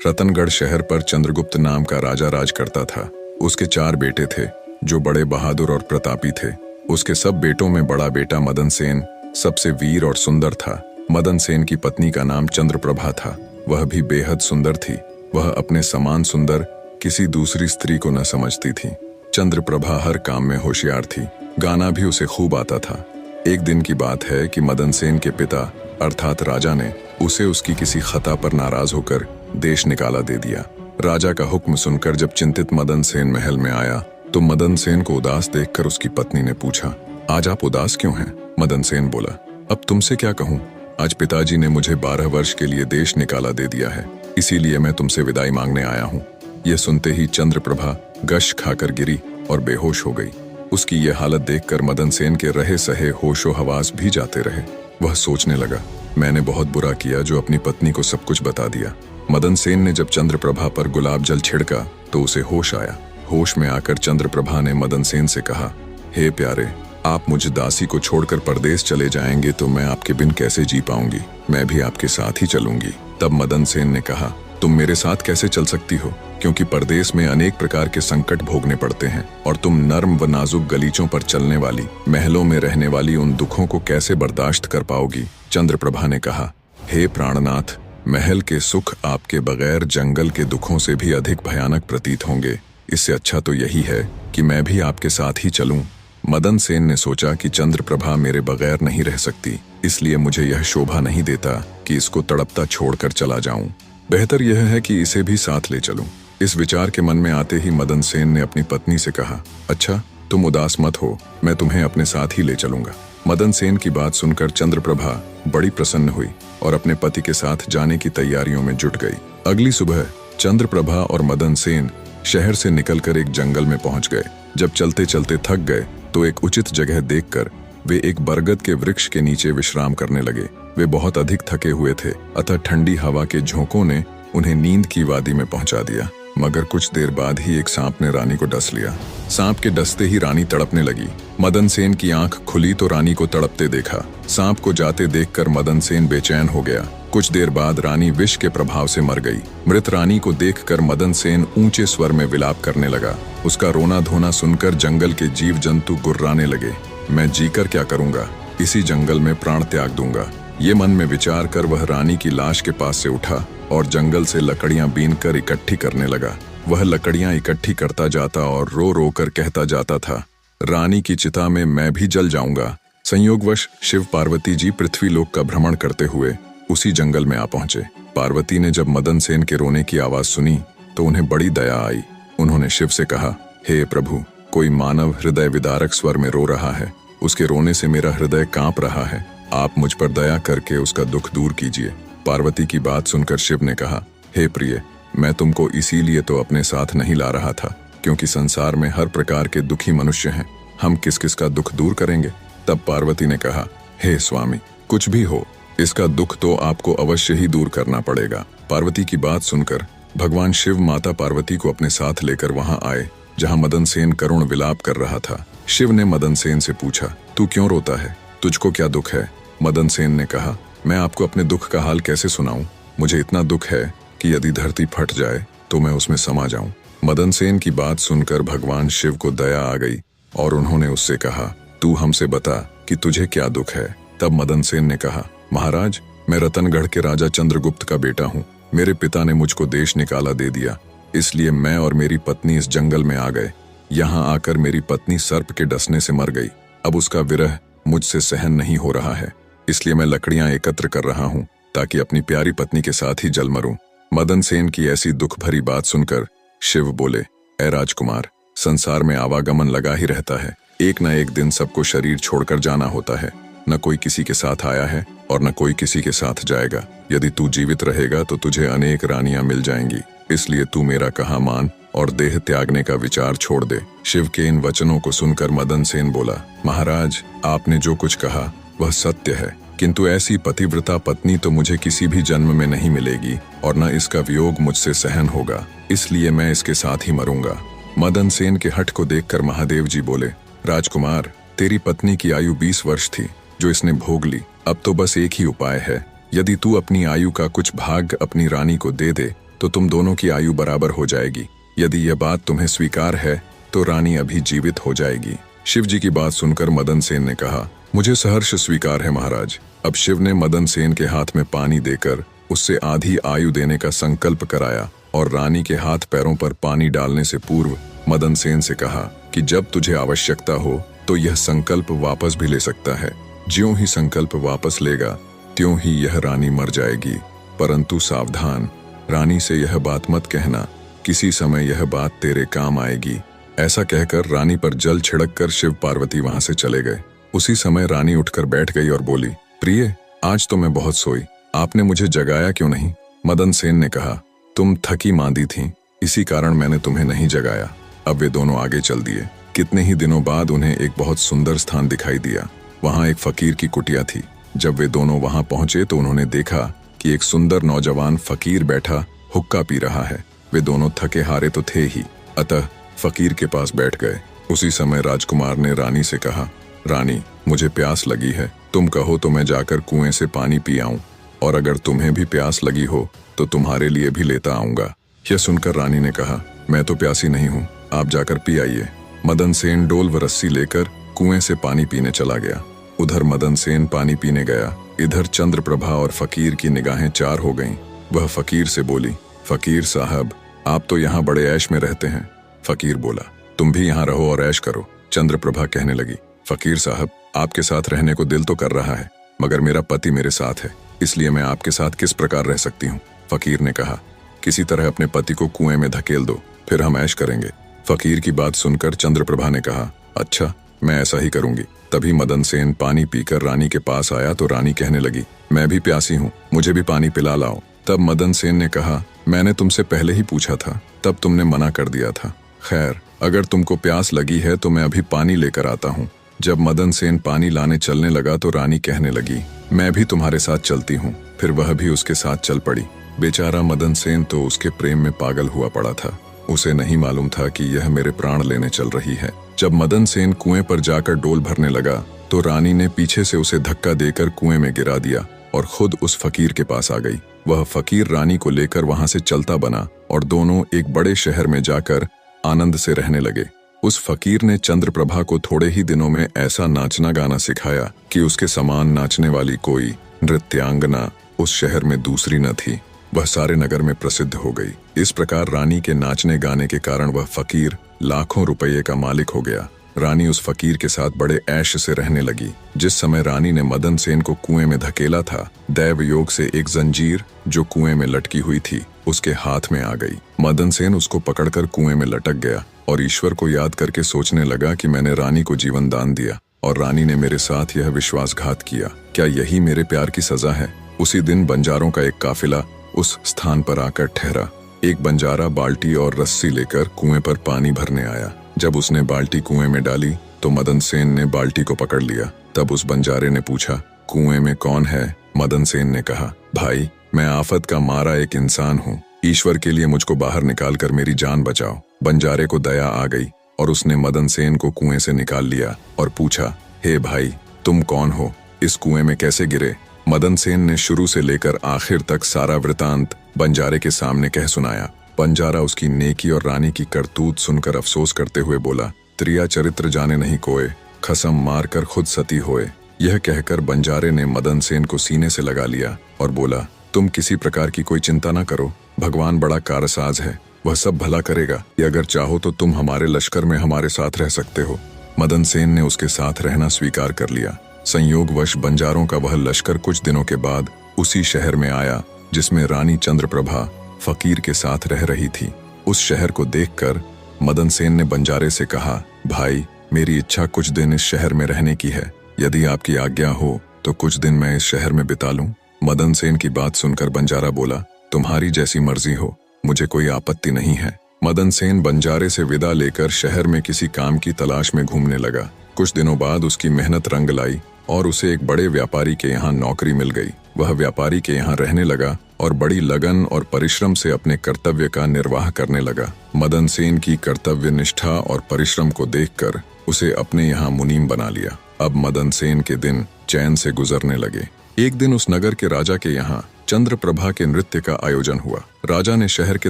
रतनगढ़ शहर पर चंद्रगुप्त नाम का राजा राज करता था। उसके 4 बेटे थे जो बड़े बहादुर और प्रतापी थे। उसके सब बेटों में बड़ा बेटा मदन सेन सबसे वीर और सुंदर था। मदन सेन की पत्नी का नाम चंद्रप्रभा था। वह भी बेहद सुंदर थी। वह अपने समान सुंदर किसी दूसरी स्त्री को न समझती थी। चंद्रप्रभा हर काम में होशियार थी। गाना भी उसे खूब आता था। एक दिन की बात है कि मदन सेन के पिता अर्थात राजा ने उसे उसकी किसी खता पर नाराज होकर देश निकाला दे दिया। राजा का हुक्म सुनकर जब चिंतित मदन सेन महल में आया तो मदन सेन को उदास देखकर उसकी पत्नी ने पूछा, आज आप उदास क्यों हैं? मदन सेन बोला, अब तुमसे क्या कहूँ, आज पिताजी ने मुझे 12 वर्ष के लिए देश निकाला दे दिया है, इसीलिए मैं तुमसे विदाई मांगने आया हूँ। यह सुनते ही चंद्रप्रभा गश खाकर गिरी और बेहोश हो गई। उसकी यह हालत देखकर मदन सेन के रहे सहे होशो हवास भी जाते रहे। वह सोचने लगा, मैंने बहुत बुरा किया जो अपनी पत्नी को सब कुछ बता दिया। मदन सेन ने जब चंद्रप्रभा पर गुलाब जल छिड़का तो उसे होश आया। होश में आकर चंद्रप्रभा ने मदन सेन से कहा, हे प्यारे, आप मुझ दासी को छोड़कर परदेश चले जाएंगे तो मैं आपके बिन कैसे जी पाऊंगी? मैं भी आपके साथ ही चलूंगी। तब मदन सेन ने कहा, तुम मेरे साथ कैसे चल सकती हो, क्योंकि परदेश में अनेक प्रकार के संकट भोगने पड़ते हैं और तुम नर्म व नाजुक गलीचों पर चलने वाली, महलों में रहने वाली उन दुखों को कैसे बर्दाश्त कर पाओगी? चंद्रप्रभा ने कहा, हे प्राणनाथ, महल के सुख आपके बगैर जंगल के दुखों से भी अधिक भयानक प्रतीत होंगे। इससे अच्छा तो यही है कि मैं भी आपके साथ ही चलूं। मदन सेन ने सोचा कि चंद्रप्रभा मेरे बगैर नहीं रह सकती, इसलिए मुझे यह शोभा नहीं देता कि इसको तड़पता छोड़कर चला जाऊं। बेहतर यह है कि इसे भी साथ ले चलूं। इस विचार के मन में आते ही मदन सेन ने अपनी पत्नी से कहा, अच्छा, तुम उदास मत हो, मैं तुम्हें अपने साथ ही ले चलूंगा। मदन सेन की बात सुनकर चंद्रप्रभा बड़ी प्रसन्न हुई और अपने पति के साथ जाने की तैयारियों में जुट गई। अगली सुबह चंद्रप्रभा और मदन सेन शहर से निकलकर एक जंगल में पहुंच गए। जब चलते चलते थक गए तो एक उचित जगह देखकर वे एक बरगद के वृक्ष के नीचे विश्राम करने लगे। वे बहुत अधिक थके हुए थे, अतः ठंडी हवा के झोंकों ने उन्हें नींद की वादी में पहुंचा दिया। मगर कुछ देर बाद ही एक सांप ने रानी को डस लिया। सांप के डसते ही रानी तड़पने लगी। मदन सेन की आंख खुली तो रानी को तड़पते देखा। सांप को जाते देखकर मदन सेन बेचैन हो गया। कुछ देर बाद रानी विष के प्रभाव से मर गई। मृत रानी को देखकर मदन सेन ऊंचे स्वर में विलाप करने लगा। उसका रोना धोना सुनकर जंगल के जीव जंतु गुर्राने लगे। मैं जीकर क्या करूंगा, इसी जंगल में प्राण त्याग दूंगा। ये मन में विचार कर वह रानी की लाश के पास से उठा और जंगल से लकड़ियां बीनकर इकट्ठी करने लगा। वह लकड़ियां इकट्ठी करता जाता और रो रो कर कहता जाता था, रानी की चिता में मैं भी जल जाऊंगा। संयोगवश शिव पार्वती जी पृथ्वीलोक का भ्रमण करते हुए उसी जंगल में आ पहुंचे। पार्वती ने जब मदन सेन के रोने की आवाज सुनी तो उन्हें बड़ी दया आई। उन्होंने शिव से कहा, हे प्रभु, कोई मानव हृदय विदारक स्वर में रो रहा है। उसके रोने से मेरा हृदय कांप रहा है। आप मुझ पर दया करके उसका दुख दूर कीजिए। पार्वती की बात सुनकर शिव ने कहा, हे प्रिय, मैं तुमको इसीलिए तो अपने साथ नहीं ला रहा था क्योंकि संसार में हर प्रकार के दुखी मनुष्य हैं। हम किस किस का दुख दूर करेंगे? तब पार्वती ने कहा, हे स्वामी, कुछ भी हो, इसका दुख तो आपको अवश्य ही दूर करना पड़ेगा। पार्वती की बात सुनकर भगवान शिव माता पार्वती को अपने साथ लेकर वहां आए जहां मदन सेन करुण विलाप कर रहा था। शिव ने मदन सेन से पूछा, तू क्यों रोता है? तुझको क्या दुख है? मदन सेन ने कहा, मैं आपको अपने दुख का हाल कैसे सुनाऊं? मुझे इतना दुख है कि यदि धरती फट जाए तो मैं उसमें समा जाऊं। मदन सेन की बात सुनकर भगवान शिव को दया आ गई और उन्होंने उससे कहा, तू हमसे बता कि तुझे क्या दुख है? तब मदन सेन ने कहा, महाराज, मैं रतनगढ़ के राजा चंद्रगुप्त का बेटा हूँ। मेरे पिता ने मुझको देश निकाला दे दिया, इसलिए मैं और मेरी पत्नी इस जंगल में आ गए। यहाँ आकर मेरी पत्नी सर्प के डसने से मर गई। अब उसका विरह मुझसे सहन नहीं हो रहा है, इसलिए मैं लकड़ियां एकत्र कर रहा हूँ ताकि अपनी प्यारी पत्नी के साथ ही जल मरूं। मदन सेन की ऐसी दुख भरी बात सुनकर शिव बोले, ऐ राजकुमार, संसार में आवागमन लगा ही रहता है। एक न एक दिन सबको शरीर छोड़कर जाना होता है। न कोई किसी के साथ आया है और न कोई किसी के साथ जाएगा। यदि तू जीवित रहेगा तो तुझे अनेक रानियां मिल जाएंगी, इसलिए तू मेरा कहा मान और देह त्यागने का विचार छोड़ दे। शिव के इन वचनों को सुनकर मदन सेन बोला, महाराज, आपने जो कुछ कहा वह सत्य है, किंतु ऐसी पतिव्रता पत्नी तो मुझे किसी भी जन्म में नहीं मिलेगी और न इसका वियोग मुझसे सहन होगा, इसलिए मैं इसके साथ ही मरूंगा। मदन सेन के हठ को देखकर महादेव जी बोले, राजकुमार, तेरी पत्नी की आयु 20 वर्ष थी जो इसने भोग ली। अब तो बस एक ही उपाय है, यदि तू अपनी आयु का कुछ भाग अपनी रानी को दे दे तो तुम दोनों की आयु बराबर हो जाएगी। यदि यह बात तुम्हें स्वीकार है तो रानी अभी जीवित हो जाएगी। शिव जी की बात सुनकर मदन सेन ने कहा, मुझे सहर्ष स्वीकार है महाराज। अब शिव ने मदन सेन के हाथ में पानी देकर उससे आधी आयु देने का संकल्प कराया और रानी के हाथ पैरों पर पानी डालने से पूर्व मदन सेन से कहा कि जब तुझे आवश्यकता हो तो यह संकल्प वापस भी ले सकता है। ज्यों ही संकल्प वापस लेगा त्यों ही यह रानी मर जाएगी। परंतु सावधान, रानी से यह बात मत कहना, किसी समय यह बात तेरे काम आएगी। ऐसा कहकर रानी पर जल छिड़ककर शिव पार्वती वहां से चले गए। उसी समय रानी उठकर बैठ गई और बोली, प्रिय, आज तो मैं बहुत सोई, आपने मुझे जगाया क्यों नहीं? मदन सेन ने कहा, तुम थकी मांदी थीं, इसी कारण मैंने तुम्हें नहीं जगाया। अब वे दोनों आगे चल दिए। कितने ही दिनों बाद उन्हें एक बहुत सुंदर स्थान दिखाई दिया। वहां एक फकीर की कुटिया थी। जब वे दोनों वहां पहुंचे तो उन्होंने देखा कि एक सुंदर नौजवान फकीर बैठा हुक्का पी रहा है। वे दोनों थके हारे तो थे ही, अतः फकीर के पास बैठ गए। उसी समय राजकुमार ने रानी से कहा, रानी, मुझे प्यास लगी है, तुम कहो तो मैं जाकर कुएं से पानी पी आऊं, और अगर तुम्हें भी प्यास लगी हो तो तुम्हारे लिए भी लेता आऊंगा। यह सुनकर रानी ने कहा, मैं तो प्यासी नहीं हूं, आप जाकर पी आइए। मदन सेन डोल व रस्सी लेकर कुएं से पानी पीने चला गया। उधर मदन सेन पानी पीने गया, इधर चंद्रप्रभा और फकीर की निगाहें चार हो गईं। वह फकीर से बोली, फकीर साहब, आप तो यहाँ बड़े ऐश में रहते हैं। फकीर बोला, तुम भी यहाँ रहो और ऐश करो। चंद्रप्रभा कहने लगी, फकीर साहब, आपके साथ रहने को दिल तो कर रहा है, मगर मेरा पति मेरे साथ है, इसलिए मैं आपके साथ किस प्रकार रह सकती हूँ? फकीर ने कहा, किसी तरह अपने पति को कुएं में धकेल दो, फिर हम ऐश करेंगे। फकीर की बात सुनकर चंद्रप्रभा ने कहा, अच्छा, मैं ऐसा ही करूंगी। तभी मदन सेन पानी पीकर रानी के पास आया तो रानी कहने लगी, मैं भी प्यासी हूँ, मुझे भी पानी पिला लाओ। तब मदन सेन ने कहा, मैंने तुमसे पहले ही पूछा था, तब तुमने मना कर दिया था। खैर, अगर तुमको प्यास लगी है तो मैं अभी पानी लेकर आता हूँ। जब मदन सेन पानी लाने चलने लगा तो रानी कहने लगी, मैं भी तुम्हारे साथ चलती हूँ। फिर वह भी उसके साथ चल पड़ी। बेचारा मदन सेन तो उसके प्रेम में पागल हुआ पड़ा था। उसे नहीं मालूम था कि यह मेरे प्राण लेने चल रही है। जब मदन सेन कुएं पर जाकर डोल भरने लगा तो रानी ने पीछे से उसे धक्का देकर कुएं में गिरा दिया और खुद उस फकीर के पास आ गई। वह फकीर रानी को लेकर वहां से चलता बना और दोनों एक बड़े शहर में जाकर आनंद से रहने लगे। उस फकीर ने चंद्रप्रभा को थोड़े ही दिनों में ऐसा नाचना गाना सिखाया कि उसके समान नाचने वाली कोई नृत्यांगना उस शहर में दूसरी न थी। वह सारे नगर में प्रसिद्ध हो गई। इस प्रकार रानी के नाचने गाने के कारण वह फकीर लाखों रुपये का मालिक हो गया। रानी उस फकीर के साथ बड़े ऐश से रहने लगी। जिस समय रानी ने मदन सेन को कुएं में धकेला था, दैव योग से एक जंजीर जो कुएं में लटकी हुई थी उसके हाथ में आ गई। मदन सेन उसको पकड़कर कुएं में लटक गया और ईश्वर को याद करके सोचने लगा कि मैंने रानी को जीवन दान दिया और रानी ने मेरे साथ यह विश्वासघात किया। क्या यही मेरे प्यार की सजा है? उसी दिन बंजारों का एक काफिला उस स्थान पर आकर ठहरा। एक बंजारा बाल्टी और रस्सी लेकर कुएं पर पानी भरने आया। जब उसने बाल्टी कुएं में डाली तो मदन सेन ने बाल्टी को पकड़ लिया। तब उस बंजारे ने पूछा, कुएं में कौन है? मदन सेन ने कहा, भाई, मैं आफत का मारा एक इंसान हूँ, ईश्वर के लिए मुझको बाहर निकाल कर मेरी जान बचाओ। बंजारे को दया आ गई और उसने मदन सेन को कुएं से निकाल लिया और पूछा, हे भाई, तुम कौन हो? इस कुएं में कैसे गिरे? मदन सेन ने शुरू से लेकर आखिर तक सारा वृतांत बंजारे के सामने कह सुनाया। बंजारा उसकी नेकी और रानी की करतूत सुनकर अफसोस करते हुए बोला, त्रिया चरित्र जाने नहीं कोय, खसम मार कर खुद सती होए। यह कहकर बंजारे ने मदन सेन को सीने से लगा लिया और बोला, तुम किसी प्रकार की कोई चिंता न करो, भगवान बड़ा कारसाज है, वह सब भला करेगा। अगर चाहो तो तुम हमारे लश्कर में हमारे साथ रह सकते हो। मदन सेन ने उसके साथ रहना स्वीकार कर लिया। संयोगवश बंजारों का वह लश्कर कुछ दिनों के बाद उसी शहर में आया जिसमें रानी चंद्रप्रभा फकीर के साथ रह रही थी। उस शहर को देखकर मदन सेन ने बंजारे से कहा, भाई, मेरी इच्छा कुछ दिन इस शहर में रहने की है। यदि आपकी आज्ञा हो तो कुछ दिन मैं इस शहर में बिता लूं। मदन सेन की बात सुनकर बंजारा बोला, तुम्हारी जैसी मर्जी हो, मुझे कोई आपत्ति नहीं है। मदन सेन बंजारे से विदा लेकर शहर में किसी काम की तलाश में घूमने लगा। कुछ दिनों बाद उसकी मेहनत रंग लाई और उसे एक बड़े व्यापारी के यहाँ नौकरी मिल गई। वह व्यापारी के यहाँ रहने लगा और बड़ी लगन और परिश्रम से अपने कर्तव्य का निर्वाह करने लगा। मदन सेन की कर्तव्य निष्ठा और परिश्रम को देखकर उसे अपने यहाँ मुनीम बना लिया। अब मदन सेन के दिन चैन से गुजरने लगे। एक दिन उस नगर के राजा के यहाँ चंद्रप्रभा के नृत्य का आयोजन हुआ। राजा ने शहर के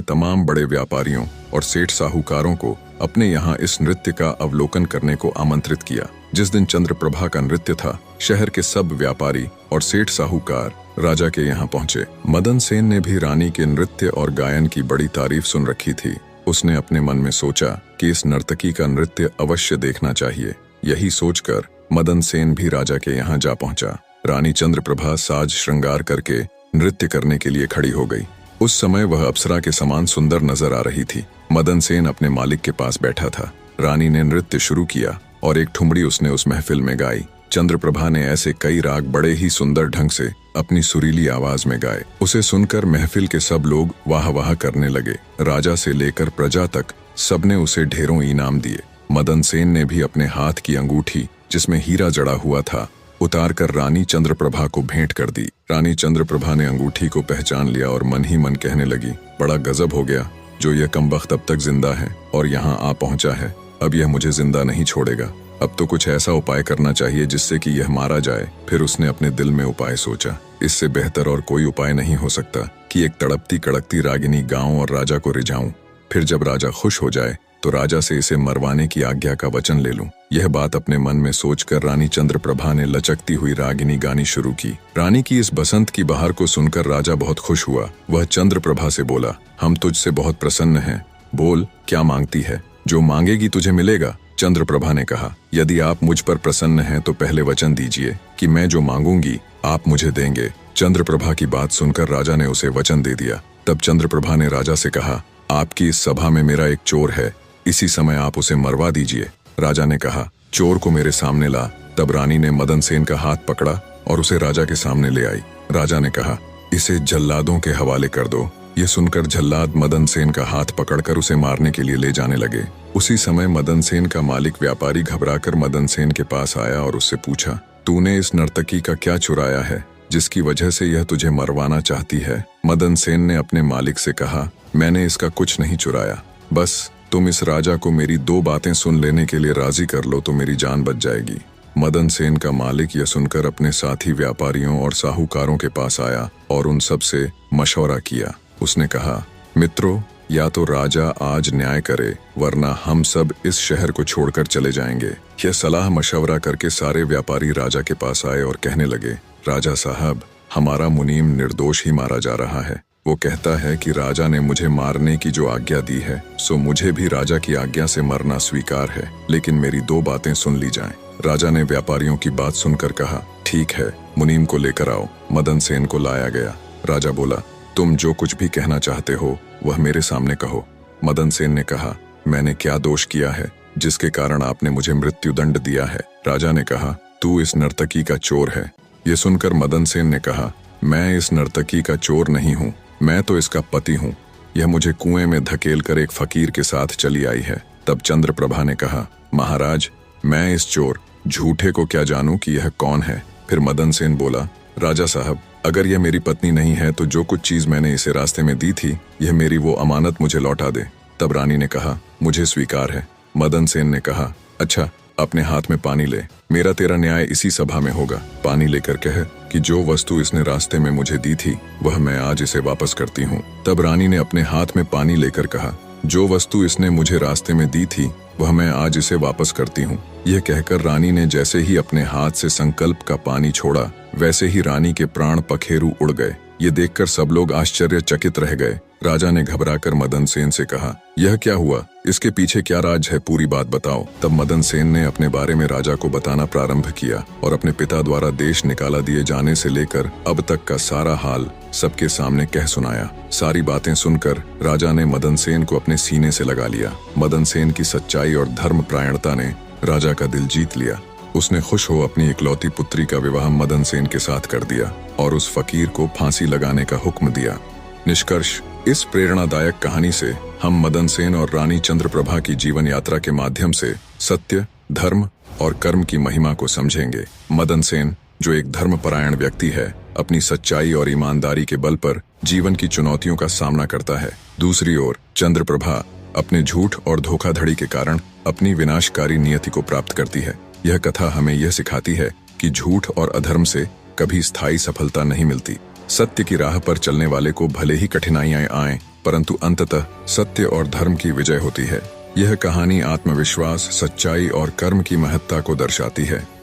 तमाम बड़े व्यापारियों और सेठ साहूकारों को अपने यहाँ इस नृत्य का अवलोकन करने को आमंत्रित किया। जिस दिन चंद्रप्रभा का नृत्य था, शहर के सब व्यापारी और सेठ साहूकार राजा के यहाँ पहुंचे। मदन सेन ने भी रानी के नृत्य और गायन की बड़ी तारीफ सुन रखी थी। उसने अपने मन में सोचा कि इस नर्तकी का नृत्य अवश्य देखना चाहिए। यही सोचकर मदन सेन भी राजा के यहाँ जा पहुंचा। रानी चंद्रप्रभा साज श्रृंगार करके नृत्य करने के लिए खड़ी हो गई। उस समय वह अप्सरा के समान सुंदर नजर आ रही थी। मदन सेन अपने मालिक के पास बैठा था। रानी ने नृत्य शुरू किया और एक ठुमरी उसने उस महफिल में गाई। चंद्रप्रभा ने ऐसे कई राग बड़े ही सुंदर ढंग से अपनी सुरीली आवाज में गाए। उसे सुनकर महफिल के सब लोग वाह वाह करने लगे। राजा से लेकर प्रजा तक सबने उसे ढेरों इनाम दिए। मदन सेन ने भी अपने हाथ की अंगूठी, जिसमें हीरा जड़ा हुआ था, उतारकर रानी चंद्रप्रभा को भेंट कर दी। रानी चंद्रप्रभा ने अंगूठी को पहचान लिया और मन ही मन कहने लगी, बड़ा गजब हो गया, जो यह कमबख्त अब तक जिंदा है और यहाँ आ पहुंचा है। अब यह मुझे जिंदा नहीं छोड़ेगा। अब तो कुछ ऐसा उपाय करना चाहिए जिससे कि यह मारा जाए। फिर उसने अपने दिल में उपाय सोचा, इससे बेहतर और कोई उपाय नहीं हो सकता कि एक तड़पती कड़कती रागिनी गाऊं और राजा को रिझाऊं। फिर जब राजा खुश हो जाए तो राजा से इसे मरवाने की आज्ञा का वचन ले लूं। यह बात अपने मन में सोचकर रानी चंद्रप्रभा ने लचकती हुई रागिनी गानी शुरू की। रानी की इस बसंत की बहार को सुनकर राजा बहुत खुश हुआ। वह चंद्रप्रभा से बोला, हम तुझसे बहुत प्रसन्न हैं, बोल क्या मांगती है, जो मांगेगी तुझे मिलेगा। चंद्रप्रभा ने कहा, यदि आप मुझ पर प्रसन्न हैं तो पहले वचन दीजिए कि मैं जो मांगूंगी आप मुझे देंगे। चंद्रप्रभा की बात सुनकर राजा ने उसे वचन दे दिया। तब चंद्रप्रभा ने राजा से कहा, आपकी इस सभा में मेरा एक चोर है, इसी समय आप उसे मरवा दीजिए। राजा ने कहा, चोर को मेरे सामने ला। तब रानी ने मदन सेन का हाथ पकड़ा और उसे राजा के सामने ले आई। राजा ने कहा, इसे जल्लादों के हवाले कर दो। ये सुनकर जल्लाद मदन सेन का हाथ पकड़कर उसे मारने के लिए ले जाने लगे। उसी समय मदन सेन का मालिक व्यापारी घबराकर मदन सेन के पास आया और उससे पूछा, तूने इस नर्तकी का क्या चुराया है जिसकी वजह से यह तुझे मरवाना चाहती है। मदन सेन ने अपने मालिक से कहा, मैंने इसका कुछ नहीं चुराया, बस तुम इस राजा को मेरी दो बातें सुन लेने के लिए राजी कर लो तो मेरी जान बच जाएगी। मदन सेन का मालिक यह सुनकर अपने साथी व्यापारियों और साहूकारों के पास आया और उन सब से मशवरा किया। उसने कहा, मित्रों, या तो राजा आज न्याय करे वरना हम सब इस शहर को छोड़कर चले जाएंगे। यह सलाह मशवरा करके सारे व्यापारी राजा के पास आए और कहने लगे, राजा साहब, हमारा मुनीम निर्दोष ही मारा जा रहा है। वो कहता है कि राजा ने मुझे मारने की जो आज्ञा दी है सो मुझे भी राजा की आज्ञा से मरना स्वीकार है, लेकिन मेरी दो बातें सुन ली जाएं। राजा ने व्यापारियों की बात सुनकर कहा, ठीक है, मुनीम को लेकर आओ। मदन सेन को लाया गया। राजा बोला, तुम जो कुछ भी कहना चाहते हो वह मेरे सामने कहो। मदन सेन ने कहा, मैंने क्या दोष किया है जिसके कारण आपने मुझे मृत्युदंड दिया है। राजा ने कहा, तू इस नर्तकी का चोर है। ये सुनकर मदन सेन ने कहा, मैं इस नर्तकी का चोर नहीं हूँ, मैं तो इसका पति हूँ। यह मुझे कुएं में धकेल कर एक फकीर के साथ चली आई है। तब चंद्रप्रभा ने कहा, महाराज, मैं इस चोर झूठे को क्या जानूं कि यह कौन है। फिर मदन सेन बोला, राजा साहब, अगर यह मेरी पत्नी नहीं है तो जो कुछ चीज मैंने इसे रास्ते में दी थी यह मेरी वो अमानत मुझे लौटा दे। तब रानी ने कहा, मुझे स्वीकार है। मदन सेन ने कहा, अच्छा, अपने हाथ में पानी ले, मेरा तेरा न्याय इसी सभा में होगा। पानी लेकर कह कि जो वस्तु इसने रास्ते में मुझे दी थी वह मैं आज इसे वापस करती हूँ। तब रानी ने अपने हाथ में पानी लेकर कहा, जो वस्तु इसने मुझे रास्ते में दी थी वह मैं आज इसे वापस करती हूँ। यह कहकर रानी ने जैसे ही अपने हाथ से संकल्प का पानी छोड़ा वैसे ही रानी के प्राण पखेरु उड़ गए। ये देखकर सब लोग आश्चर्यचकित रह गए। राजा ने घबराकर मदन सेन से कहा, यह क्या हुआ, इसके पीछे क्या राज है, पूरी बात बताओ। तब मदन सेन ने अपने बारे में राजा को बताना प्रारंभ किया और अपने पिता द्वारा देश निकाला दिए जाने से लेकर अब तक का सारा हाल सबके सामने कह सुनाया। सारी बातें सुनकर राजा ने मदन सेन को अपने सीने से लगा लिया। मदन सेन की सच्चाई और धर्मपरायणता ने राजा का दिल जीत लिया। उसने खुश हो अपनी इकलौती पुत्री का विवाह मदन सेन के साथ कर दिया और उस फकीर को फांसी लगाने का हुक्म दिया। निष्कर्ष, इस प्रेरणादायक कहानी से हम मदन सेन और रानी चंद्रप्रभा की जीवन यात्रा के माध्यम से सत्य, धर्म और कर्म की महिमा को समझेंगे। मदन सेन, जो एक धर्मपरायण व्यक्ति है, अपनी सच्चाई और ईमानदारी के बल पर जीवन की चुनौतियों का सामना करता है। दूसरी ओर चंद्रप्रभा अपने झूठ और धोखाधड़ी के कारण अपनी विनाशकारी नियति को प्राप्त करती है। यह कथा हमें यह सिखाती है कि झूठ और अधर्म से कभी स्थायी सफलता नहीं मिलती। सत्य की राह पर चलने वाले को भले ही कठिनाइयां आएं, परंतु अंततः सत्य और धर्म की विजय होती है। यह कहानी आत्मविश्वास, सच्चाई और कर्म की महत्ता को दर्शाती है।